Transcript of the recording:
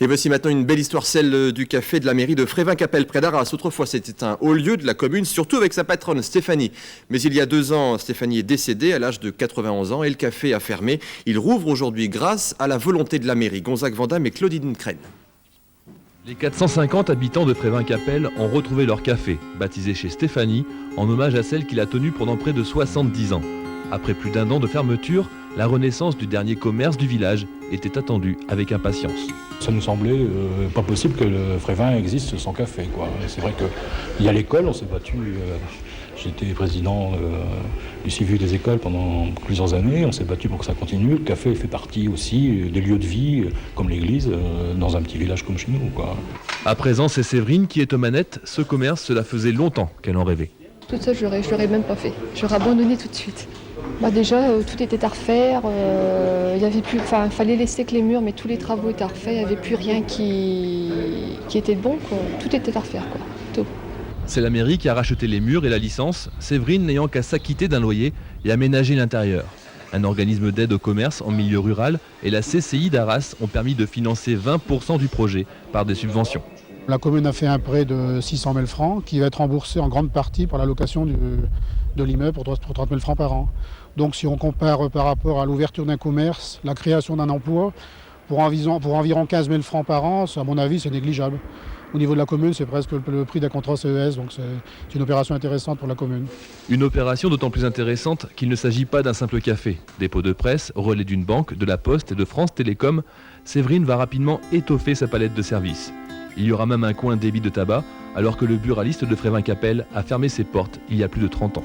Et voici maintenant une belle histoire, celle du café de la mairie de Frévin-Capelle, près d'Arras. Autrefois, c'était un haut lieu de la commune, surtout avec sa patronne Stéphanie. Mais il y a 2 ans, Stéphanie est décédée à l'âge de 91 ans et le café a fermé. Il rouvre aujourd'hui grâce à la volonté de la mairie. Gonzague Vandame et Claudine Crène. Les 450 habitants de Frévin-Capelle ont retrouvé leur café, baptisé chez Stéphanie, en hommage à celle qu'il a tenue pendant près de 70 ans. Après plus d'1 an de fermeture, la renaissance du dernier commerce du village était attendue avec impatience. Ça nous semblait pas possible que le Frévin existe sans café, quoi. C'est vrai qu'il y a l'école, on s'est battu. J'étais président du CIVU des écoles pendant plusieurs années, on s'est battu pour que ça continue. Le café fait partie aussi des lieux de vie, comme l'église, dans un petit village comme chez nous, quoi. À présent, c'est Séverine qui est aux manettes. Ce commerce, cela faisait longtemps qu'elle en rêvait. Tout ça, je l'aurais même pas fait. J'aurais abandonné tout de suite. Déjà, tout était à refaire. Il y avait plus, fallait laisser que les murs, mais tous les travaux étaient à refaire. Il n'y avait plus rien qui était bon, quoi. Tout était à refaire, quoi. Tout. C'est la mairie qui a racheté les murs et la licence, Séverine n'ayant qu'à s'acquitter d'un loyer et aménager l'intérieur. Un organisme d'aide au commerce en milieu rural et la CCI d'Arras ont permis de financer 20% du projet par des subventions. La commune a fait un prêt de 600 000 francs qui va être remboursé en grande partie par la location de l'immeuble pour 30 000 francs par an. Donc si on compare par rapport à l'ouverture d'un commerce, la création d'un emploi, pour environ 15 000 francs par an, à mon avis, c'est négligeable. Au niveau de la commune, c'est presque le prix d'un contrat CES, donc c'est une opération intéressante pour la commune. Une opération d'autant plus intéressante qu'il ne s'agit pas d'un simple café. Dépôt de presse, relais d'une banque, de la Poste et de France Télécom, Séverine va rapidement étoffer sa palette de services. Il y aura même un coin débit de tabac, alors que le buraliste de Frévin-Capelle a fermé ses portes il y a plus de 30 ans.